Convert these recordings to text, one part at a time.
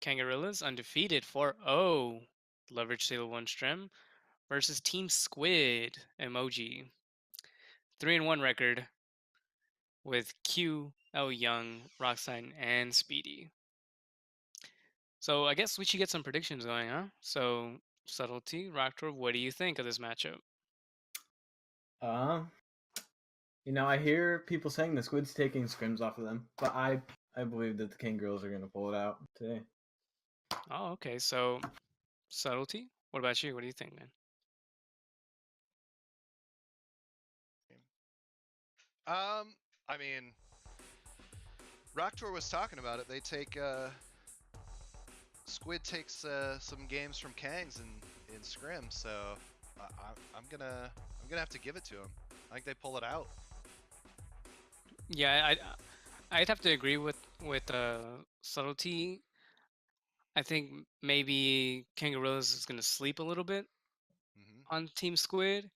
Kangorillaz undefeated 4-0. Loveridge Sailor 1 Strem versus Team Squid emoji. 3-1 record with qlyoung, RoxTytan, and Speedy. So I guess we should get some predictions going, huh? So Subtlety, Rocktor, what do you think of this matchup? Um, I hear people saying the Squid's taking scrims off of them, but I believe that the Kangorillaz are going to pull it out today. Oh, okay. So Subtlety, what about you? What do you think, man? Um, I mean, Rocktor was talking about it. They take Squid takes some games from Kangs in Scrim, so I'm gonna have to give it to him. I think they pull it out. Yeah, I'd have to agree with Subtlety. I think maybe Kangorillaz is gonna sleep a little bit Hmm. on Team Squid.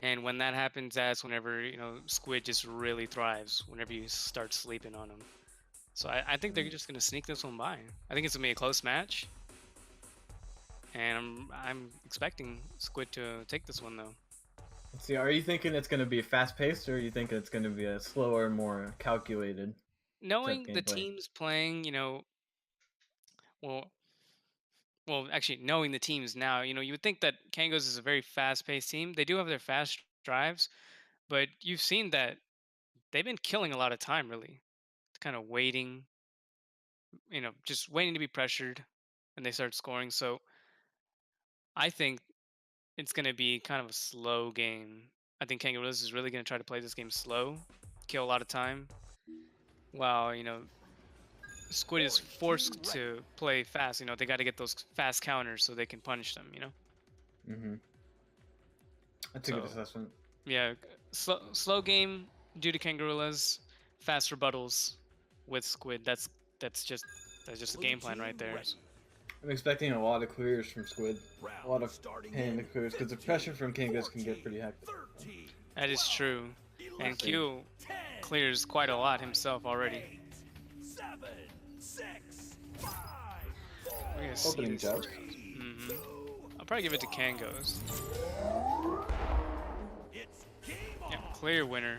And when that happens, that's whenever, Squid just really thrives, whenever you start sleeping on him. So I think they're just going to sneak this one by. I think it's going to be a close match. And I'm expecting Squid to take this one, though. Let's see, are you thinking it's going to be fast paced, or are you thinking it's going to be a slower, more calculated type Knowing the gameplay? teams playing, well, actually, knowing the teams now, you would think that Kangos is a very fast-paced team. They do have their fast drives, but you've seen that they've been killing a lot of time, really. Kind of waiting, just waiting to be pressured, and they start scoring. So I think it's going to be kind of a slow game. I think Kangorillaz is really going to try to play this game slow, kill a lot of time, while Squid is forced to play fast. They got to get those fast counters so they can punish them. Mm-hmm. That's a good So assessment. yeah, slow game due to Kangorillaz, fast rebuttals with Squid. That's just a game plan right there. I'm expecting a lot of clears from Squid. A lot of hand clears, because the pressure from Kangos can get pretty hectic. That is true, and See. Q clears quite a lot himself already. We're gonna see Opening this. judge. I'll probably give it to Kangos. Yeah, clear winner.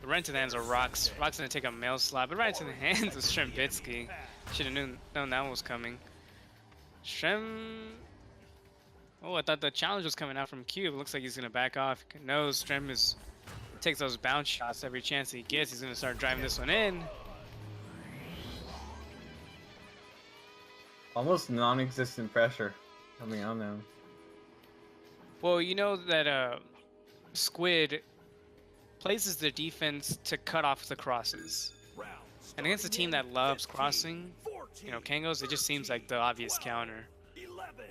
The right into the hands of Rox. Rox gonna take a mail slap, but right into the hands of Strembitsky. Should have known that one was coming. Strem. Oh, I thought the challenge was coming out from Cube. Looks like he's gonna back off. No, Strem takes those bounce shots every chance he gets. He's gonna start driving this one in. Almost non-existent pressure coming on them. Well, you know that Squid places the defense to cut off the crosses. And against a team that loves crossing, Kangos, it just seems like the obvious counter.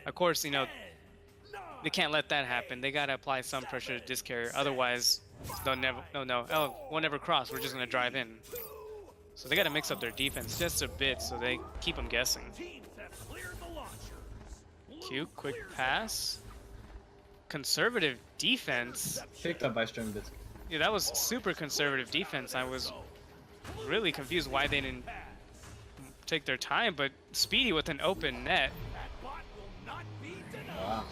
Of course, they can't let that happen. They gotta apply some pressure to disc carrier. Otherwise, they'll never, we'll never cross. We're just gonna drive in. So they gotta mix up their defense just a bit so they keep them guessing. Cute, quick pass. Conservative defense. Picked up by Strembitsky. Yeah, that was super conservative defense. I was really confused why they didn't take their time, but Speedy with an open net. Wow.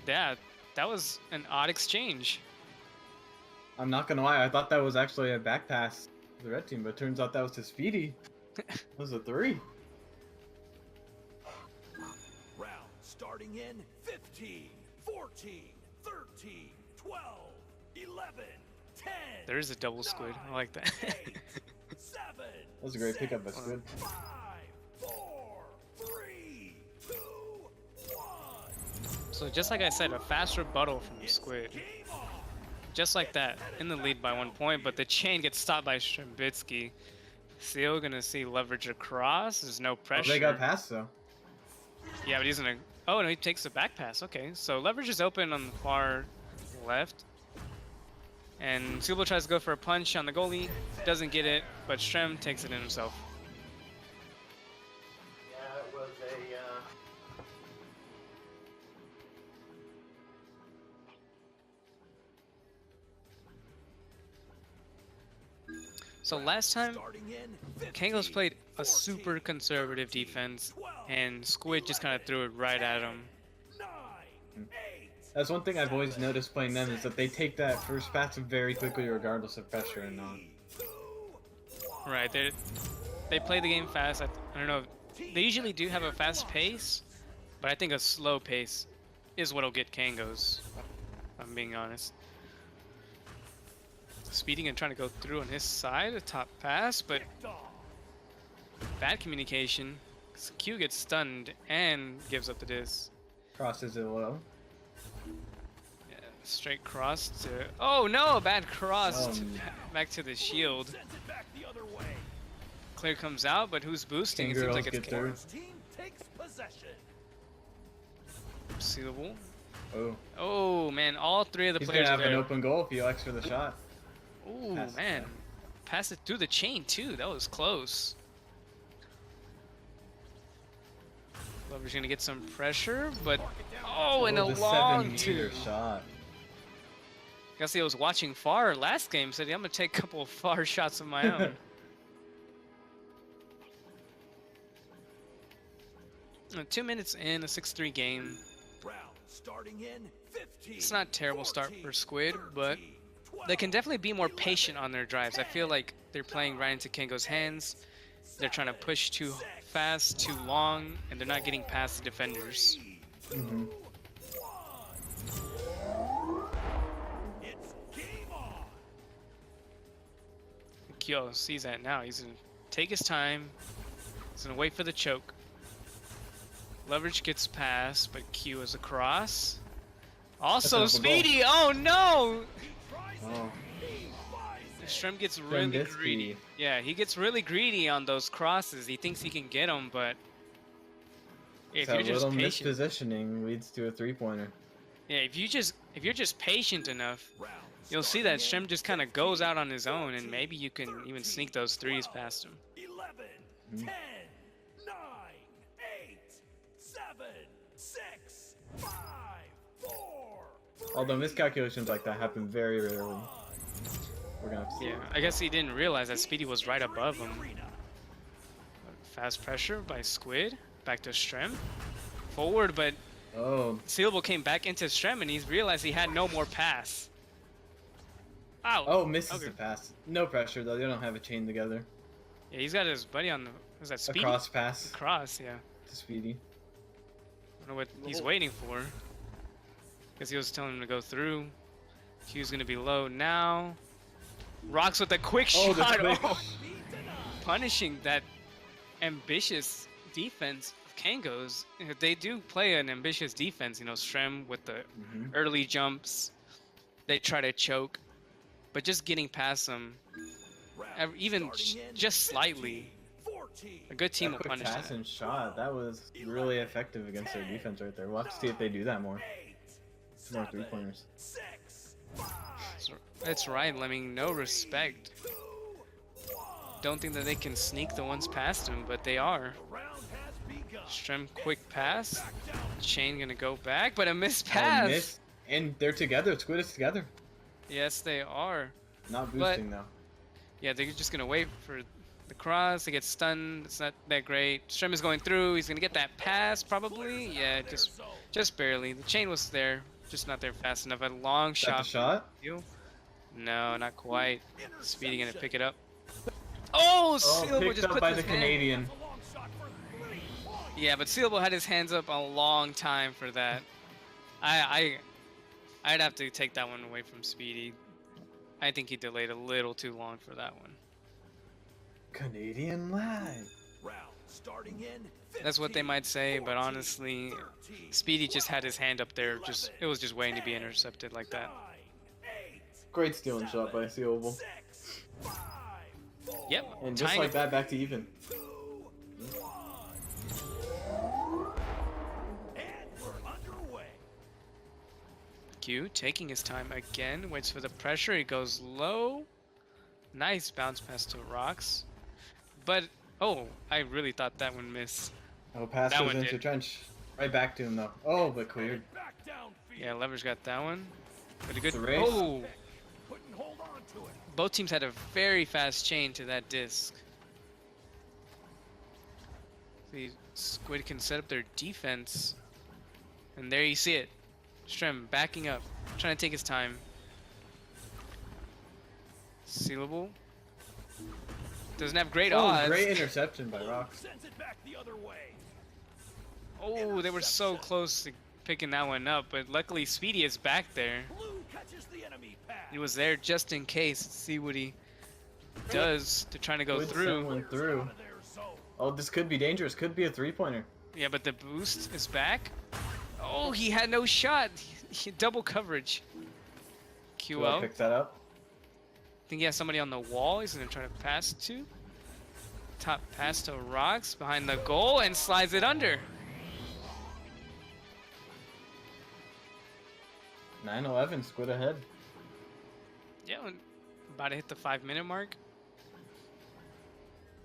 Yeah, that was an odd exchange. I'm not gonna lie, I thought that was actually a back pass to the red team, but it turns out that was to Speedy. That was a 3. Round starting in 15, 14, 13, 12, 11, 10. There is a double Squid. I like that. 7, That was a great pickup by Squid. 5, 4, 3, 2, 1. So just like I said, a fast rebuttal from Squid. Just like that, in the lead by 1 point, but the chain gets stopped by Strembitsky. Seal gonna see Loveridge across. There's no pressure. Oh, they got past though. Yeah, but he's gonna. Oh no, he takes the back pass. Okay, so Loveridge is open on the far left, and Subo tries to go for a punch on the goalie, doesn't get it, but Strem takes it in himself. Yeah, it was So last time, Kangos played a super conservative defense, and Squid just kind of threw it right at him. 9, Mm. 8, That's one thing I've always noticed playing them is that they take that first pass very quickly regardless of pressure or not. 2, Right, they play the game fast. I don't know. They usually do have a fast pace, but I think a slow pace is what'll get Kangos. If I'm being honest. Speeding and trying to go through on his side, a top pass, but picked off. bad communication. Q gets stunned and gives up the disc. Crosses it low. Yeah, straight cross to. Oh no, a bad cross Oh, to no. back to the shield. Sends it back the other way. Clear comes out, but who's boosting? It seems Kangorillaz like it's get through. Orange team takes possession. Sealable. Oh, Oh man, all three of the he's players gonna are have an there. open goal if he elects for the shot. Oh Pass it man, down. pass it through the chain too. That was close. Lover's gonna get some pressure, but oh, and a the long 7-meter two. shot. Guess he was watching far last game. Said, "I'm gonna take a couple of far shots of my own." 2 minutes in, a 6-3 game. Round starting in 15. It's not a terrible start 14, for Squid, but 13, they can 12, definitely be more patient on their drives. I feel like they're playing right into Kengo's hands. They're trying to push too fast, too long, and they're not getting past the defenders. Mhm. It's game on. Kyo sees that now. He's gonna take his time. He's gonna wait for the choke. Loveridge gets past, but Q is across. Also That's an open goal. Speedy! Oh no! Oh, Strem gets really Strembitsky. greedy. Yeah, he gets really greedy on those crosses. He thinks he can get them, but if that you're just little patient, mispositioning leads to a 3-pointer. yeah, if you're just patient enough, you'll see that Strem just kind of goes out on his own, and maybe you can even sneak those threes past him. 11, Mhm. 10, 9, 8, 7, 6, 5, 4, Although miscalculations like that happen very rarely. We're gonna have to see. Yeah, I guess he didn't realize that Speedy was right above him. Fast pressure by Squid. Back to Strem. Forward, but Oh, Sealable came back into Strem and he's realized he had no more pass. Ow! oh, misses Okay. the pass. No pressure though. They don't have a chain together. Yeah, he's got his buddy on the. Is that A Speedy? cross pass Cross, yeah. to Speedy. I don't know what he's waiting for. Because he was telling him to go through. Q's gonna be low now. Rocks with a quick Oh, the shot. quick. Oh, punishing that ambitious defense of Kangos. They do play an ambitious defense, you know, Strem with the Mhm. early jumps. They try to choke, but just getting past them, even just slightly, a good team That will quick punish pass that. and shot. That was really effective against their defense right there. We'll have to see if they do that more. Some more 3-pointers. That's right, Lemming. No respect. Don't think that they can sneak the ones past him, but they are. Strem quick pass. Chain gonna go back, but a missed pass. Missed. And they're together. Squid is together. Yes, they are. Not But- boosting though. Yeah, they're just gonna wait for the cross. They get stunned. It's not that great. Strem is going through. He's gonna get that pass probably. Yeah, just barely. The chain was there, just not there fast enough. A long Is that the shot. shot? You? No, not quite. Speedy gonna pick it up. Oh, Oh, Sealable picked just up put by his the hand. Canadian. Yeah, but Sealable had his hands up a long time for that. I'd have to take that one away from Speedy. I think he delayed a little too long for that one. Canadian lag. That's what they might say, but honestly, Speedy just had his hand up there. It was just waiting to be intercepted like that. Great stealing shot by Sealable. Yep. And just tying like it- that, back to even. Q taking his time again, waits for the pressure, he goes low. Nice bounce pass to Rox. But, oh, I really thought that one missed. Oh, pass That goes one into did. trench. Right back to him though. Oh, but cleared. Yeah, Leverage got that one. But a good, The race. oh! Both teams had a very fast chain to that disc. See, Squid can set up their defense. And there you see it. Strem backing up, trying to take his time. Sealable. Doesn't have great odds. Great interception by Rox. Sends it back the other way. Oh, they were so close to picking that one up, but luckily Speedy is back there. Blue catches the enemy pass. He was there just in case. See what he does to trying to go Good through. went through. Out of their zone. Oh, this could be dangerous. Could be a 3-pointer. Yeah, but the boost is back. Oh, he had no shot. He double coverage. Qlyoung QL. picks that up. Think he has somebody on the wall he's gonna try to pass to. Top pass to Rox behind the goal and slides it under. 9-11, Squid ahead. Yeah, about to hit the 5-minute mark.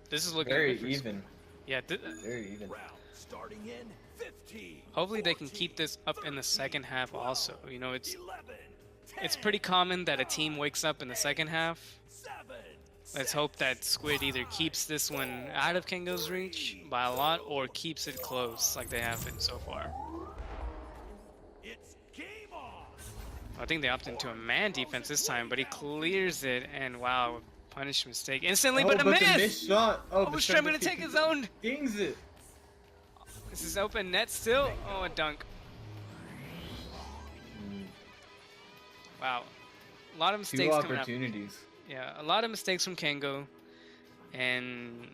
This is looking Very good for even. Yeah, Very even. Round starting in 15. hopefully they can 14, keep this up in the second half 12, also. You know, it's 11, pretty common that a team wakes up in the second half. 7, Let's hope that Squid either keeps this one out of Kango's reach by a lot or keeps it close like they have been so far. it's game on. I think they opted into a man defense this time, but he clears it and wow, punish mistake instantly, Oh, but a the miss! missed shot. Oh, Oh, but Strem gonna take his own! Dings it. This is open net still. Oh, a dunk. Wow. A lot of Two mistakes coming up. opportunities. Yeah, a lot of mistakes from Kango. And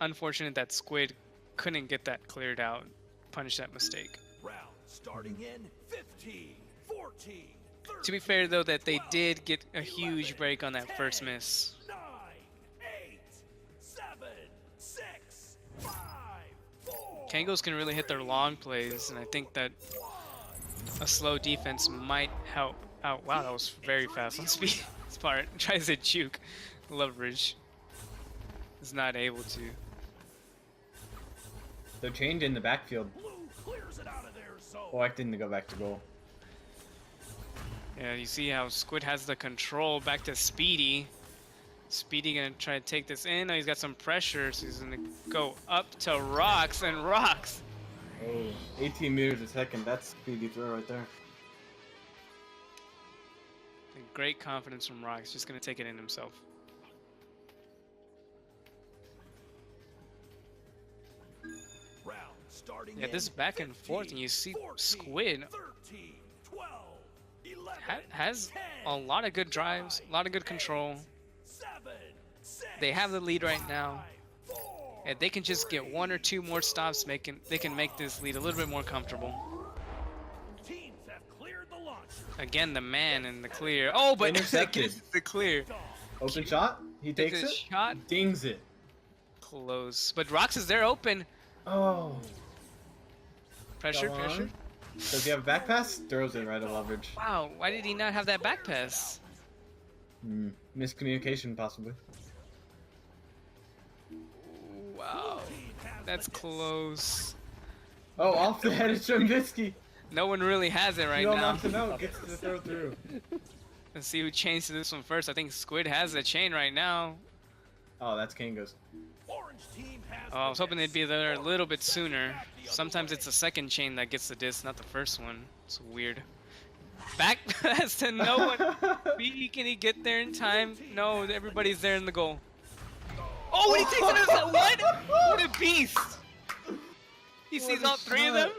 unfortunate that Squid couldn't get that cleared out, punish that mistake. Round starting in 15, 14, 13, To be fair though, that they did get a huge break on that first miss. 9, 8, 7, 6, 5, 4. Kangos can really hit their long plays, and I think that a slow defense might help out. Wow, that was very fast on speed. This part tries to juke. Loveridge is not able to. They're chained in the backfield. Blue clears it out of their zone. Electing to go back to goal. Yeah, you see how Squid has the control back to Speedy. Speedy gonna try to take this in. Oh, he's got some pressure, so he's gonna go up to Rox, and Rox. Oh, 18 meters a second. That's speedy throw right there. Great confidence from Rox. Just gonna take it in himself. Round starting Yeah, this is back and forth, and you see 14, Squid 13, 12, 11, has 10, a lot of good drives, a lot of good control. 7, 6, They have the lead right now. 5, 4. If they can just get 1 or 2 more stops, they can make this lead a little bit more comfortable. Teams have cleared the launcher. Again, the man in the clear. Oh, but Intercepted. the clear. Open shot. He takes Takes it. a shot. Dings it. Close. But Rox is there open. Oh. Pressure, Go on. pressure. Does he have a back pass? Throws it right at Loveridge. Wow, why did he not have that back pass? Miscommunication, possibly. Wow, that's close. Oh, off the head of Strembitsky. No one really has it right You all now. knocked him out. Gets to the throw through. Let's see who chains to this one first. I think Squid has the chain right now. Oh, that's Kango's. Orange team has Oh, I was the hoping they'd be there a little bit sooner. Sometimes it's the second chain that gets the disc, not the first one. It's weird. Back pass to no one. Speedy, can he get there in time? No, everybody's there in the goal. Oh, and he takes it as a what? What a beast! He sees What a all 3 of them?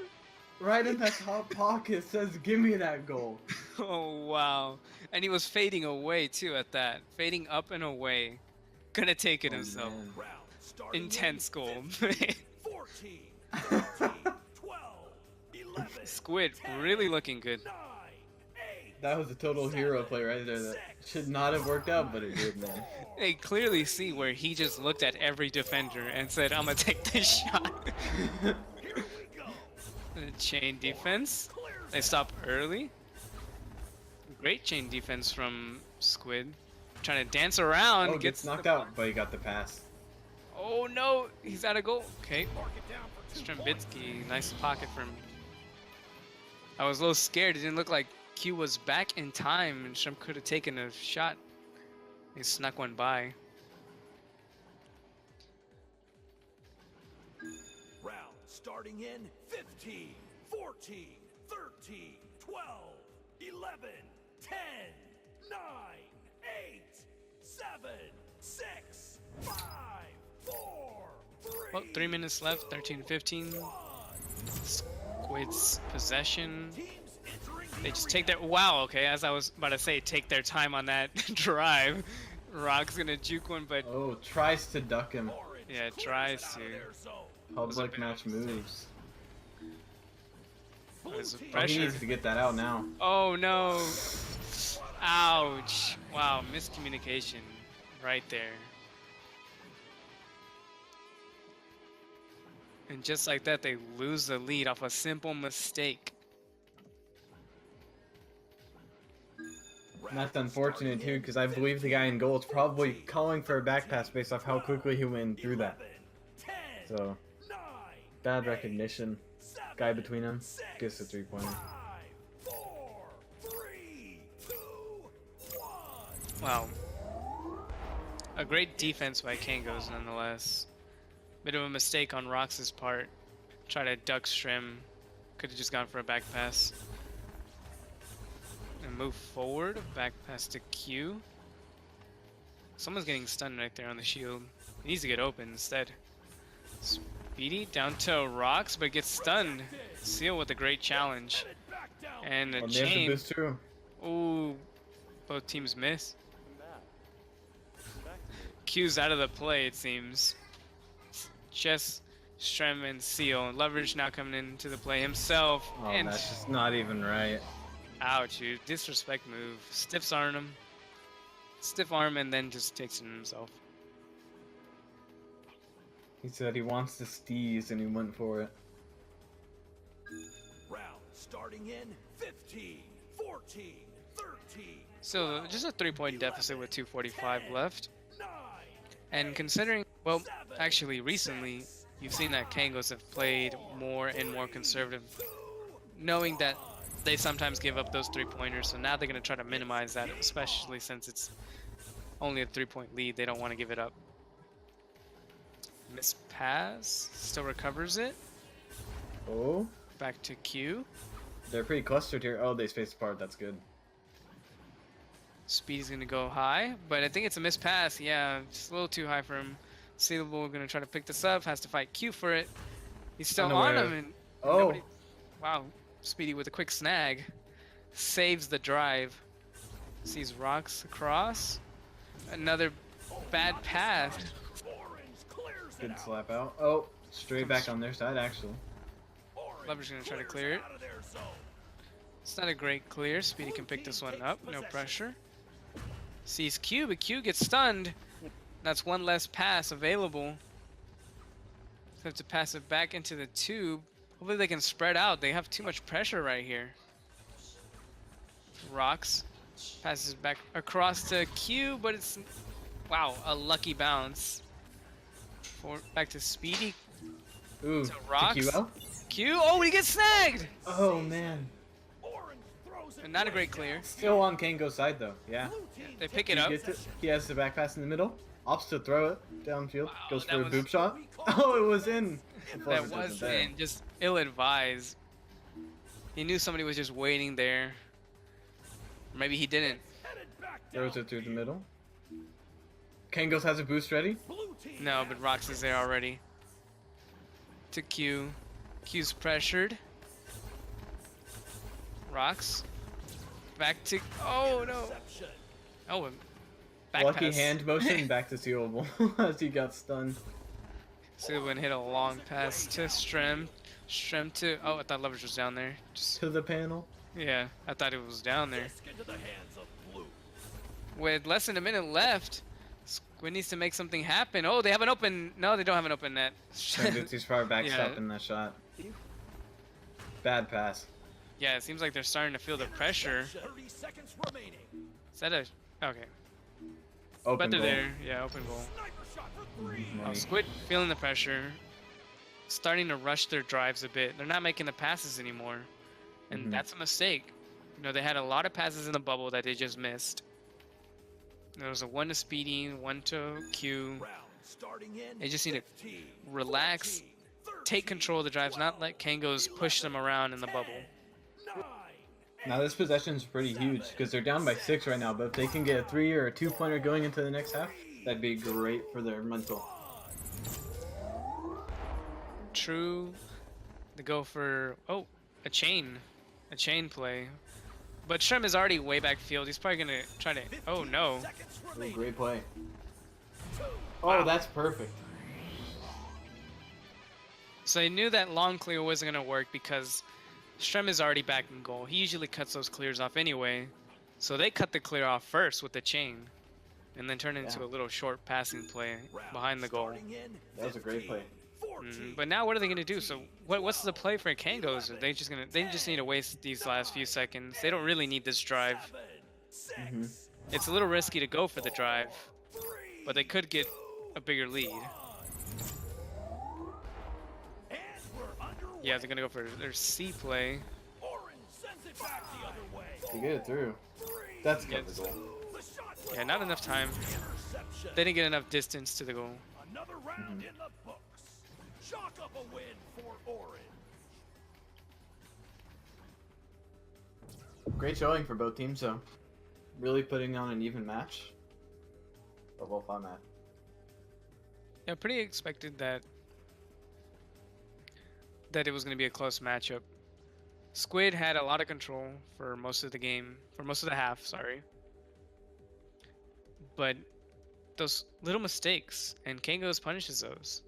Right in that top pocket says, "Give me that goal." Oh, wow. And he was fading away, too, at that. Fading up and away. Gonna take it himself. man. round starting Intense goal. 14, 13, 12, 11, Squid really looking good. 9, 8, That was a total hero play right there. That should not have worked out, but it did, man. They clearly see where he just looked at every defender and said, I'm gonna take this shot. here we go. The chain defense. They stop early. Great chain defense from Squid. Trying to dance around. Oh, gets knocked out, but he got the pass. Oh no, he's out of goal. Okay. Mark it down for 2 points. Strembitsky, nice pocket from. I was a little scared. It didn't look like Q was back in time, and Strem could have taken a shot. He snuck one by. Round starting in 15, 14, 13, 12, 11, 10, 9, 8, 7, 6, 5, 4, 3. Oh, 3 minutes left. 13-15. Squid's possession. They just take their okay. As I was about to say, take their time on that drive. Rock's gonna juke one, but Oh, tries to duck him. yeah, tries to. Public match moves. There's a Oh, he pressure. needs to get that out now. Oh no! Ouch! Wow, miscommunication right there. And just like that, they lose the lead off a simple mistake. And that's unfortunate too, because I believe the guy in goal is probably calling for a back pass based off how quickly he went through that. So, bad recognition. Guy between them gets the 3-pointer. Wow. A great defense by Kangos nonetheless. Bit of a mistake on Rox's part. Try to duck Strem. Could have just gone for a back pass. And move forward. Back pass to Q. Someone's getting stunned right there on the shield. He needs to get open instead. Speedy down to Rox, but gets stunned. Seal with a great challenge. And a chain. Boost too. Ooh, both teams miss. Q's out of the play, it seems. Just Strem and Seal. Loveridge now coming into the play himself. Oh, and that's just not even right. ouch, dude. Disrespect move. Stiffs arm him. Stiff arm and then just takes it himself. He said he wants to steez and he went for it. Round starting in 15, 14, 13. So just a 3-point deficit with 2:45 left. And considering, well, actually recently, you've seen that Kangos have played more and more conservative, knowing that they sometimes give up those 3-pointers. So now they're going to try to minimize that, especially since it's only a 3-point lead. They don't want to give it up. Miss pass, still recovers it. Oh, Back to Q. they're pretty clustered here. Oh, they spaced apart. That's good. Speed's gonna go high, but I think it's a missed pass. Yeah, just a little too high for him. Sealable gonna try to pick this up. Has to fight Q for it. He's still on him, and Oh, nobody... Wow, Speedy with a quick snag. Saves the drive. Sees Rox across. Another bad pass. good slap out. Oh, straight back on their side actually. Lover's gonna try to clear it. It's not a great clear. Speedy can pick this one up. No pressure. Sees Q, but Q gets stunned. That's one less pass available. Have to pass it back into the tube. Hopefully they can spread out. They have too much pressure right here. Rox passes back across to Q, but it's, wow, a lucky bounce. Back to Speedy. Ooh, To Rox. Q. Q, oh, he gets snagged! Oh man. And not a great clear. Still on Kango's side though. Yeah. They pick it He up. gets it. He has the back pass in the middle. Opts to throw it downfield. Wow, Goes that for a was- boop shot. Oh, it was in. That was in, just ill-advised. He knew somebody was just waiting there. Or maybe he didn't. Throws it through the middle. Kangos has a boost ready. No, but Rox is there already. To Q. Q's pressured. Rox. Back to... Oh, no. Oh, and back Lucky pass. hand motion back to Sealable as he got stunned. Sylvan hit a long pass to Strem. Strem to... Oh, I thought Loveridge was down there. Just, To the panel. yeah, I thought it was down there. With less than a minute left, Squid needs to make something happen. Oh, they have an open... No, they don't have an open net. Strembitsky's far back Yeah. stopping that shot. Bad pass. Yeah, it seems like they're starting to feel the pressure. 30 seconds remaining. Is that a... Okay. Open But they're goal. there. Yeah, open goal. Sniper shot for 3. Oh, Squid feeling the pressure. Starting to rush their drives a bit. They're not making the passes anymore. And Mhm. that's a mistake. You know, they had a lot of passes in the bubble that they just missed. There was a 1 to Speedy, 1 to Q. Round starting in They just need to 15, relax, 14, take control of the drives, not let Kangos push them around in the bubble. Now this possession is pretty huge because they're down by 6 right now, but if they can get a 3 or a 2-pointer going into the next half, that'd be great for their mental. True. They go for a chain play, but Strem is already way back field. He's probably gonna try to. Oh no! Ooh, great play. Oh, Wow. that's perfect. So they knew that long clear wasn't gonna work because Strem is already back in goal. He usually cuts those clears off anyway, so they cut the clear off first with the chain, and then turn it into a little short passing play behind the goal. That was a great play. But now what are they gonna do? So what's the play for Kangos? Are they just need to waste these last few seconds? They don't really need this drive. It's a little risky to go for the drive, but they could get a bigger lead. Yeah, they're gonna go for their C play. They get it through. That's good. Yeah, not enough time. They didn't get enough distance to the goal. Another round in the books. Chalk up a win for Orange. Great showing for both teams, so really putting on an even match. A well fought match. Yeah, pretty expected that it was going to be a close matchup. Squid had a lot of control for most of the game, for most of the half, sorry. But those little mistakes, and Kangos punishes those.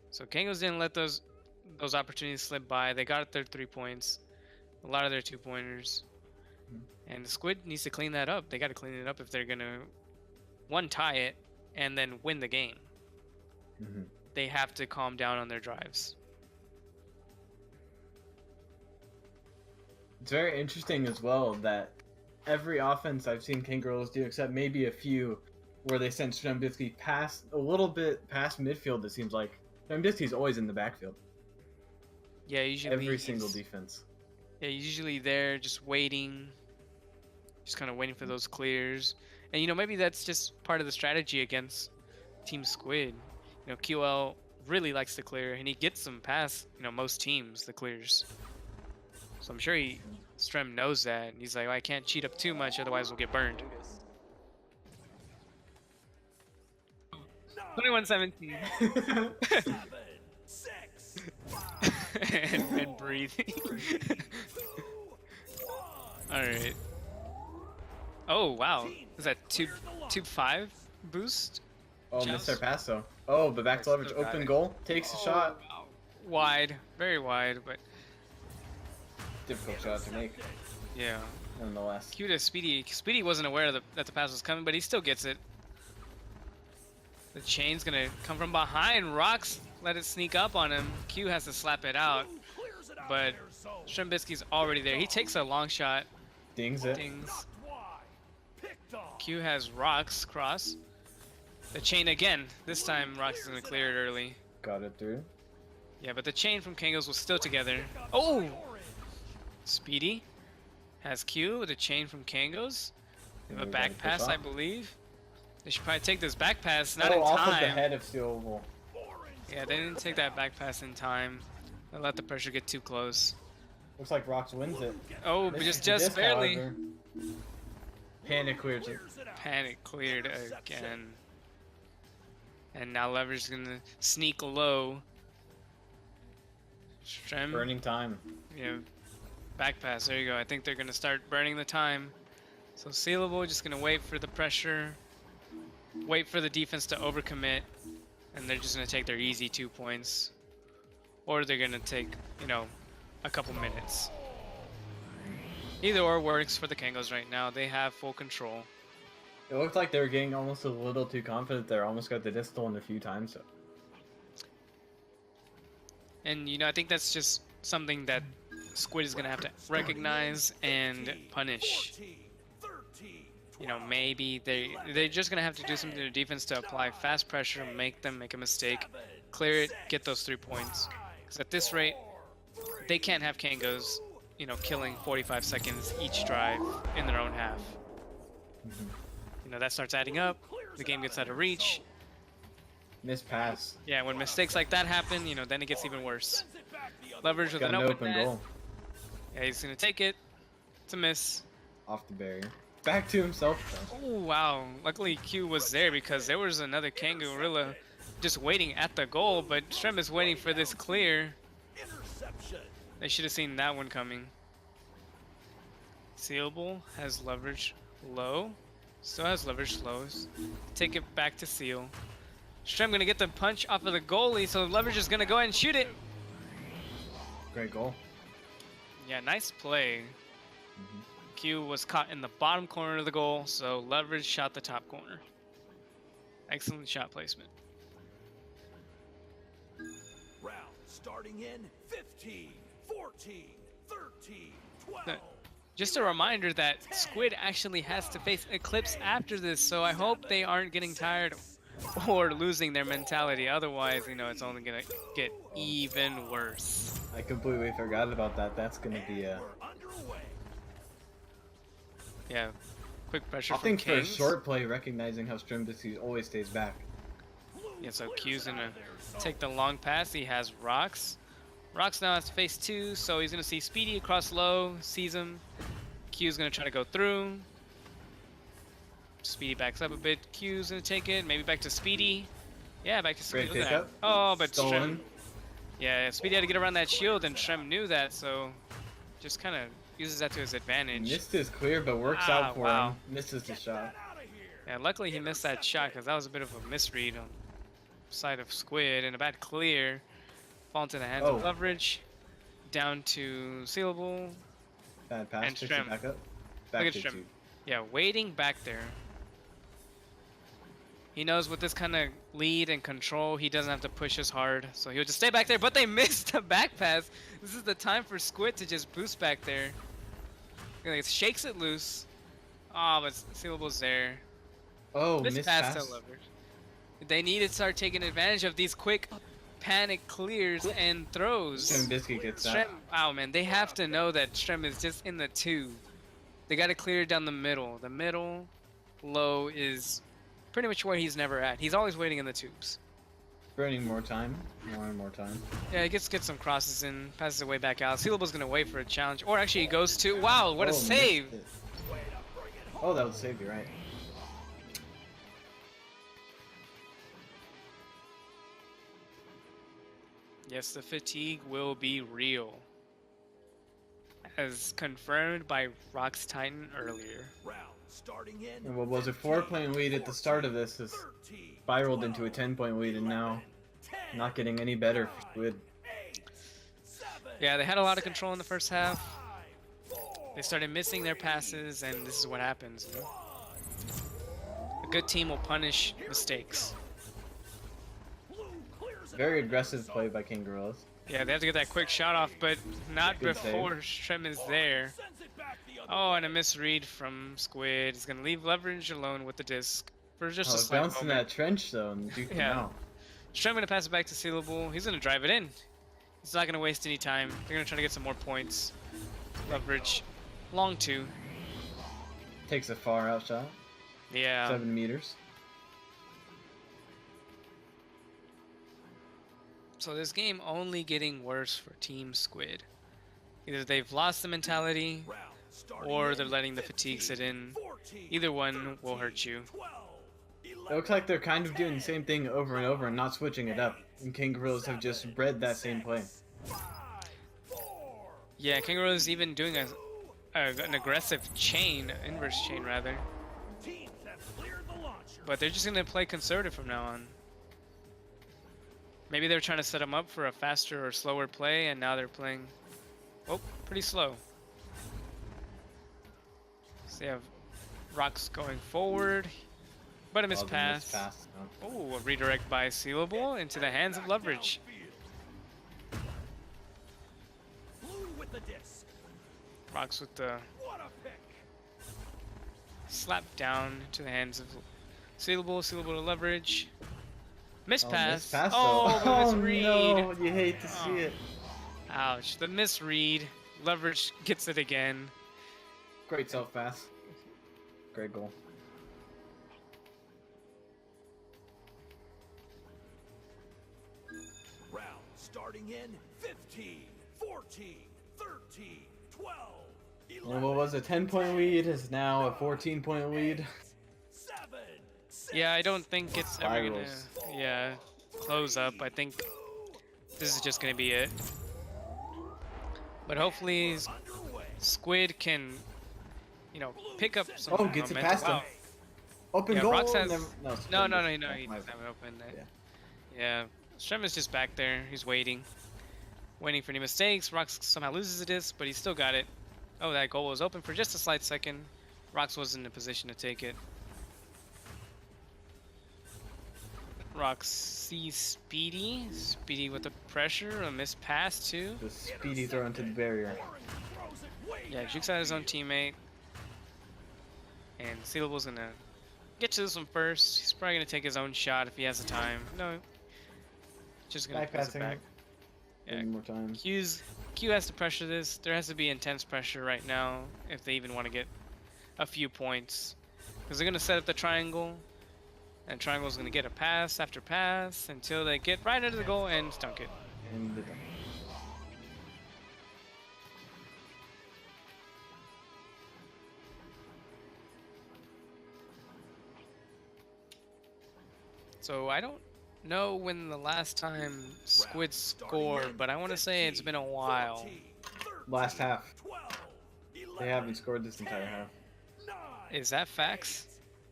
So Kangos didn't let those opportunities slip by. They got their 3 points, a lot of their 2-pointers. And the Squid needs to clean that up. They got to clean it up if they're going to, one, tie it, and then win the game. They have to calm down on their drives. It's very interesting as well that every offense I've seen Kangorillaz do, except maybe a few, where they send Strembitsky past a little bit past midfield. It seems like Strembitsky's always in the backfield. Yeah, usually Every single defense. Yeah, usually they're just waiting, just kind of waiting for those clears. And maybe that's just part of the strategy against Team Squid. QL really likes to clear, and he gets them past most teams, the clears. So I'm sure Strem knows that, and he's like, I can't cheat up too much, otherwise we'll get burned. 21-17. and breathing. Alright. Oh, wow. Is that tube 5 boost? Oh, Mr. Passo. Oh, but back to Loveridge. Open goal. Takes a shot. Wow. Wide. Very wide, but difficult shot to make. Yeah. Nonetheless. Q to Speedy. Speedy wasn't aware that the pass was coming, but he still gets it. The chain's gonna come from behind. Rox let it sneak up on him. Q has to slap it out, but Strembitsky's already there. He takes a long shot. Dings it. Dings. Q has Rox cross. The chain again. This time Rox is gonna clear it early. Got it through. Yeah, but the chain from Kangos was still together. Oh! Speedy has Q with a chain from Kangos. They have a back pass, I believe. They should probably take this back pass, not in time. Off of the head of Sealablebag. Yeah, they didn't take that back pass in time. They let the pressure get too close. Looks like Rox wins it. Oh, but just barely. However, Panic clears it. Panic cleared again. And now Loveridge is gonna sneak low. Strem. Burning time. Yeah. Back pass, there you go. I think they're gonna start burning the time. So Sealablebag just gonna wait for the pressure. Wait for the defense to overcommit. And they're just gonna take their easy 2 points. Or they're gonna take, a couple minutes. Either or works for the Kangos right now. They have full control. It looked like they were getting almost a little too confident there. Almost got the distal in a few times. So. And, I think that's just something that Squid is going to have to recognize and punish. Maybe they're just going to have to do something to their defense to apply fast pressure, make them make a mistake, clear it, get those 3 points. Because at this rate, they can't have Kangos, killing 45 seconds each drive in their own half. That starts adding up. The game gets out of reach. Missed pass. Yeah, when mistakes like that happen, you know, then it gets even worse. Sends it back the other Leverage way. with Got an an open open net. goal. Yeah, he's gonna take it. It's a miss. Off the barrier. Back to himself, though. Oh wow! Luckily Q was there because there was another Kangorilla just waiting at the goal, but Strem is waiting for this clear. Interception. They should have seen that one coming. Sealable has leverage low. Still has leverage lows. Take it back to Seal. Strem gonna get the punch off of the goalie, so leverage is gonna go ahead and shoot it. Great goal. Yeah, nice play. Q was caught in the bottom corner of the goal, so leverage shot the top corner. Excellent shot placement. Round starting in 15, 14, 13, 12. Just a reminder that Squid actually has to face Eclipse after this, so I hope they aren't getting tired or losing their mentality. Otherwise, you know, it's only gonna get even worse. I completely forgot about that. That's gonna be a. We're underway. Yeah, quick pressure I from think for a Kings. short play, recognizing how Strembitsky always stays back. Yeah, so Q's gonna take the long pass. He has Rox. Rox now has to face 2, so he's gonna see Speedy across low, sees him. Q's gonna try to go through. Speedy backs up a bit. Q's gonna take it. Maybe back to Speedy. Yeah, back to Speedy. Great Look at that. pickup. Oh, but Strem. Stolen. Yeah, Speedy had to get around that shield, and Strem knew that, so just kind of uses that to his advantage. Missed his clear, but works Ah, out for wow. him. Misses the shot. Out of here. Yeah, luckily he missed that shot because that was a bit of a misread on the side of Squid, and a bad clear. Fall into the hands of Oh. Loveridge. Down to Sealable. Bad pass. And Picks it Strem. back up. Back Look to at Strem. 2. Yeah, waiting back there. He knows with this kind of lead and control, he doesn't have to push as hard, so he'll just stay back there. But they missed the back pass. This is the time for Squid to just boost back there. It shakes it loose. Oh, but Sealable's there. Oh, This missed pass pass. to Loveridge. They need to start taking advantage of these quick panic clears and throws. Strembitsky gets that. Strem, wow, man, they have to know that Strem is just in the 2. They got to clear it down the middle. The middle low is pretty much where he's never at. He's always waiting in the tubes. Burning more time. More and more time. Yeah, he gets some crosses in, passes it way back out. Sealable's gonna wait for a challenge, or actually he goes to. Wow, what a Oh, save! missed it. Oh, that was a save. You're right. Yes, the fatigue will be real, as confirmed by RoxTytan earlier. Round starting in And what was a 4-point lead at the start of this has 13, spiraled into a 10-point lead, and now 10, not getting any better for Squid. 8, 7, Yeah, they had a lot of control in the first half. 5, 4, They started missing their passes, and this is what happens. You know? A good team will punish mistakes. blue clears it. Very aggressive play by Kangorillaz. Yeah, they have to get that quick shot off, but not Good save. before Strem is there. Sends it back the other Oh, way. and a misread from Squid. He's gonna leave Leverage alone with the disc for just a Oh, slight bounced in moment. that trench though, and duked him Yeah. out. Strem gonna pass it back to Sealable. He's gonna drive it in. He's not gonna waste any time. They're gonna try to get some more points. Leverage, long 2. Takes a far out shot. Yeah. 7 meters. So this game only getting worse for Team Squid. Either they've lost the mentality, Round starting or in they're letting the 15, fatigue sit in. 14, Either one will 13, hurt you. 12, It looks like they're kind of doing the same thing over and over and not switching it up. And Kangorillaz have just bred that same play. 5, 4, Yeah, Kangaroo is even doing an aggressive chain, inverse chain rather. teams have cleared the launcher. But they're just gonna play conservative from now on. Maybe they're trying to set them up for a faster or slower play, and now they're playing, oh, pretty slow. So they have Rocks going forward, but a missed Oh, the pass. missed pass, no. Oh, a redirect by Sealable into the hands of Loveridge. Blue with the disc. Rocks with the What a pick. slap down to the hands of Sealable. Sealable to Loveridge. Missed Oh, pass. missed pass Oh, though. the Oh misread. no, you hate to see Oh. it. Ouch, the misread. Loveridge gets it again. Great self pass. Great goal. starting in 15, 14, 13, 12, And what was a 10-point lead is now a 14-point lead. 7, 6, Yeah, I don't think it's ever gonna, Spirals. yeah, close up. I think this is just gonna be it. But hopefully underway. Squid can, pick up some Oh, gets it momentum. past him. Wow. Open Yeah, goal. Rox has Never, no, no, Strem no, just- no, no. He my doesn't bad. have it open. Yeah. Yeah, Strem is just back there. He's waiting for any mistakes. Rox somehow loses this, but he still got it. Oh, that goal was open for just a slight second. Rox was in a position to take it. Rox sees Speedy. Speedy with the pressure. A missed pass, too. The speedy throw into the barrier. Throws it way Yeah, Juke's out his own teammate. And Sealable's gonna get to this one first. He's probably gonna take his own shot if he has the time. No. Just gonna Back pass it passing. back. Yeah, One more time. Q has to pressure this. There has to be intense pressure right now if they even want to get a few points. Because they're going to set up the triangle. And triangle's going to get a pass after pass until they get right into the goal and stunk it. And the So I don't know when the last time Squid scored, but I want to say it's been a while. last half. 12, They haven't scored this entire half. 9, Is that facts?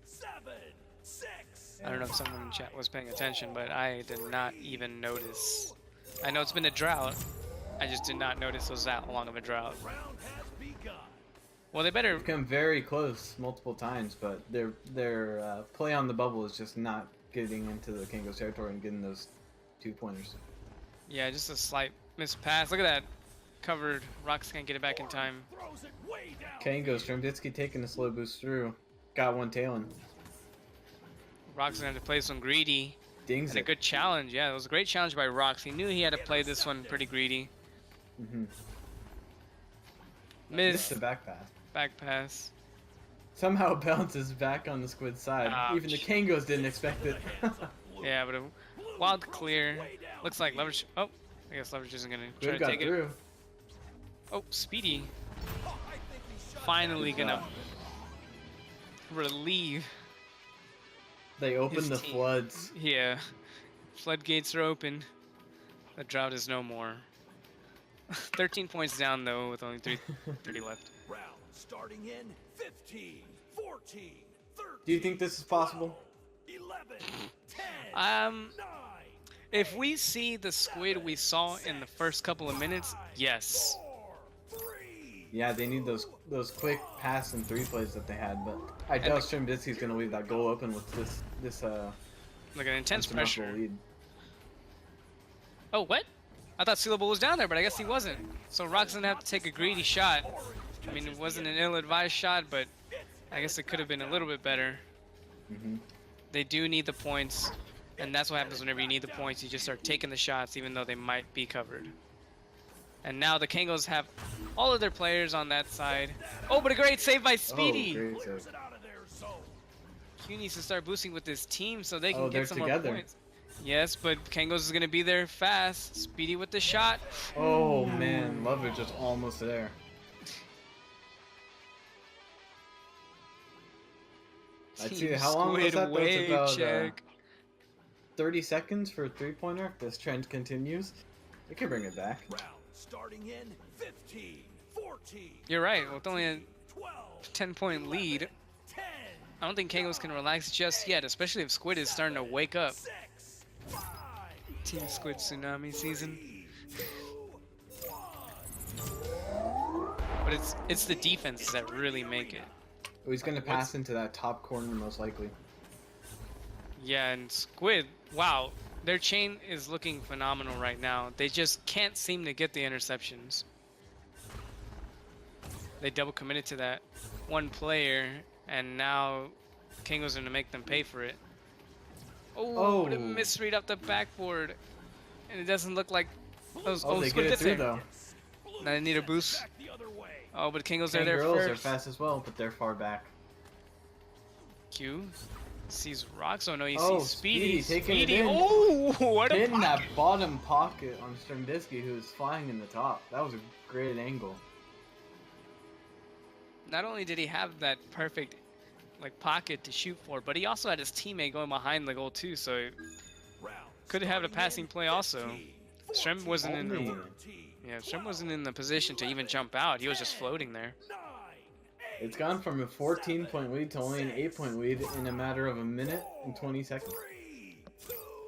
7, 6, I don't know if someone in chat was paying attention, but I did not even notice. I know it's been a drought. I just did not notice it was that long of a drought. round has begun. Well, they better. They've come very close multiple times, but their play on the bubble is just not getting into the Kango's territory and getting those 2-pointers. Yeah, just a slight missed pass. Look at that. Covered. Rox can't get it back in time. Throws it way down. Kango, Strembitsky taking the slow boost through. Got one tailing. Rox gonna have to play some greedy. Dings And a it. good challenge. Yeah, it was a great challenge by Rox. He knew he had to play this one pretty greedy. Mm-hmm. Missed the back pass. back pass. Somehow it bounces back on the Squid side. Ouch. Even the Kangos didn't expect it. Yeah, but a wild clear. Looks like Loveridge. Oh, I guess Loveridge isn't gonna try Squid to got take it. through. Oh, Speedy. Oh, I think he shut Finally Good gonna job. relieve. They opened his the team. floods. Yeah. Floodgates are open. The drought is no more. 13 points down though, with only 3:30 left. round starting in 15, 14, 13. Do you think this is possible? 11, 10, Um, 9, if we see the Squid we saw in the first couple of minutes, yes. 4, 3. Yeah, they need those quick pass and 3 plays that they had, but I doubt Strembitsky's gonna leave that goal open with this Look at intense insurmountable pressure. lead. Oh, what? I thought Sealable was down there, but I guess he wasn't. So Rox gonna have to take a greedy shot. I mean, it wasn't an ill-advised shot, but I guess it could have been a little bit better. Mm-hmm. They do need the points, and that's what happens whenever you need the points. You just start taking the shots, even though they might be covered. And now the Kangos have all of their players on that side. Oh, but a great save by Speedy! Oh, great Clears save. it out of their zone. Q needs to start boosting with his team so they can Oh, they're get some together. more points. Yes, but Kangos is gonna be there fast. Speedy with the shot. Oh man, Loveridge just almost there. I'd see how long was Squid that? That was wave about check. 30 seconds for a 3-pointer. If this trend continues, they could bring it back. Round starting in 15, 14, You're right. With only a 12, 10-point lead, 10, I don't think Kangos can relax just yet, especially if Squid is starting to wake up. 6, 5, Team Squid Tsunami season. 2, 1. But it's the defenses that really make it. Oh, he's gonna pass into that top corner most likely. Yeah, and Squid, wow, their chain is looking phenomenal right now. They just can't seem to get the interceptions. They double committed to that one player, and now Kangos are gonna make them pay for it. Oh, what a Oh. misread up the backboard. And it doesn't look like those Oh, they Squid get it gets through there. though. Now they need a boost. Back the other way. Oh, but Kangos are there Kangorillaz are first. fast as well, but they're far back. Q. Sees Rox. Oh no, he Oh, sees Speedy. taking it Speedy. in. Oh, what a Hitting that pocket. bottom pocket on Strembitsky, who was flying in the top. That was a great angle. Not only did he have that perfect like pocket to shoot for, but he also had his teammate going behind the goal too, so could have a passing play also. Strem wasn't in the Strem wasn't in the position to even jump out. He was just floating there. It's gone from a 14-point lead to only an 8-point lead in a matter of a minute and 20 seconds.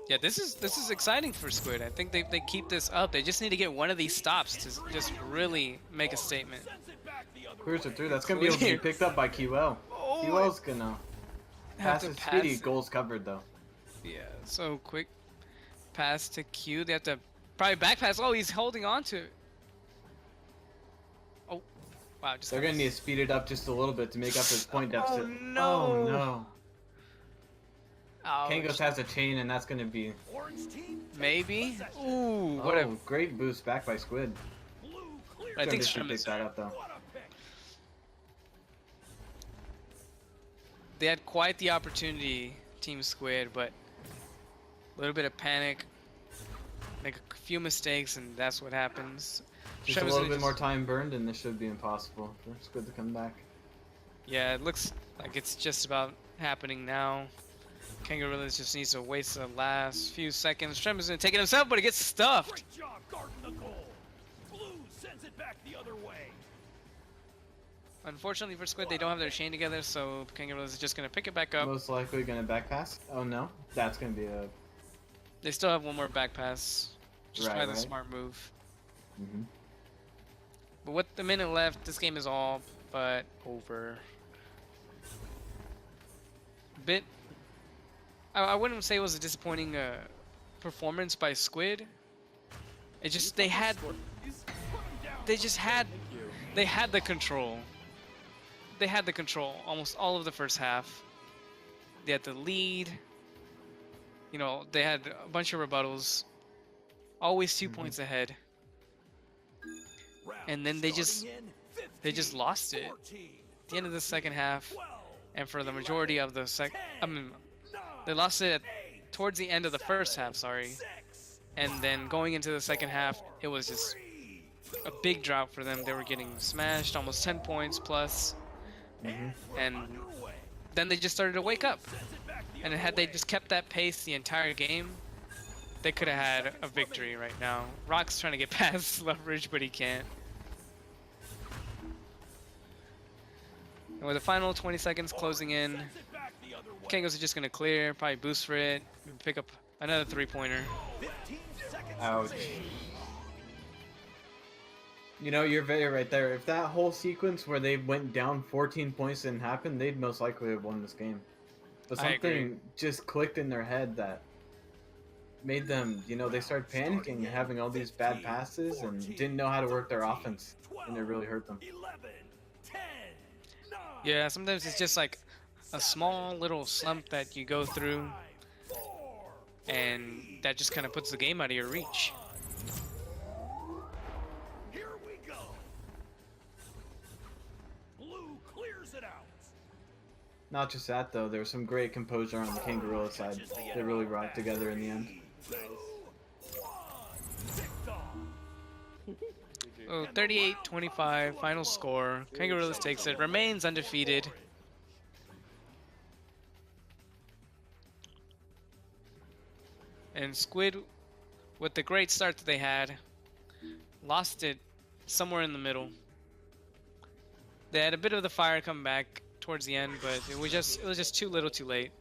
Yeah, this is exciting for Squid. I think they keep this up. They just need to get one of these stops to just really make a statement. Clears it through. That's gonna be able to be picked up by qlyoung. Oh, qlyoung's gonna have pass to his Speedy. pass. Goals covered though. Yeah, so quick pass to Q. They have to probably back pass. Oh, he's holding on to it. Oh, wow. Just They're gonna need to speed it up just a little bit to make up his point deficit. Oh no! Oh no! Ouch. Kangos has a chain, and that's gonna be. Maybe. Ooh, what a. Great boost back by Squid. I think Strem Strem picked that up though. They had quite the opportunity, Team Squid, but a little bit of panic, make a few mistakes, and that's what happens. Just a little bit more time burned, and this should be impossible for Squid to come back. Yeah, it looks like it's just about happening now. Kangorillaz just needs to waste the last few seconds. Strem is gonna take it himself, but it gets stuffed. Great job guarding the goal. Blue sends it back the other way. Unfortunately for Squid, they don't have their chain together, so Kangorillaz is just gonna pick it back up. Most likely gonna back pass. Oh no, that's gonna be a. They still have one more back pass. Just Right, probably the right. smart move. Mhm. But with the minute left, this game is all but over. Bit. I wouldn't say it was a disappointing performance by Squid. It just they had the control. They had the control almost all of the first half. They had the lead. You know, they had a bunch of rebuttals. Always 2 points ahead. And then they just lost it at the end of the second half. And for the majority of the they lost it towards the end of the first half, sorry. And then going into the second half, it was just a big drop for them. They were getting smashed, almost 10 points plus. And then they just started to wake up. And had they just kept that pace the entire game, they could have had a victory right now. Rock's trying to get past Loveridge, but he can't. And with the final 20 seconds closing in, Kangos are just going to clear, probably boost for it, pick up another 3-pointer. Ouch. You know, you're very right there. If that whole sequence where they went down 14 points didn't happen, they'd most likely have won this game. But I agree. something just clicked in their head that made them, you know, they started panicking and having all these bad passes and didn't know how to work their offense, and it really hurt them. Yeah, sometimes it's just like a small little slump that you go through, and that just kind of puts the game out of your reach. Here we go. Blue clears it out. Not just that, though. There was some great composure on the Kangorillaz side. They really rocked together in the end. Oh, 38-25, final score. Kangorillaz takes it, remains undefeated. And Squid, with the great start that they had, lost it somewhere in the middle. They had a bit of the fire come back towards the end, but it was just too little too late.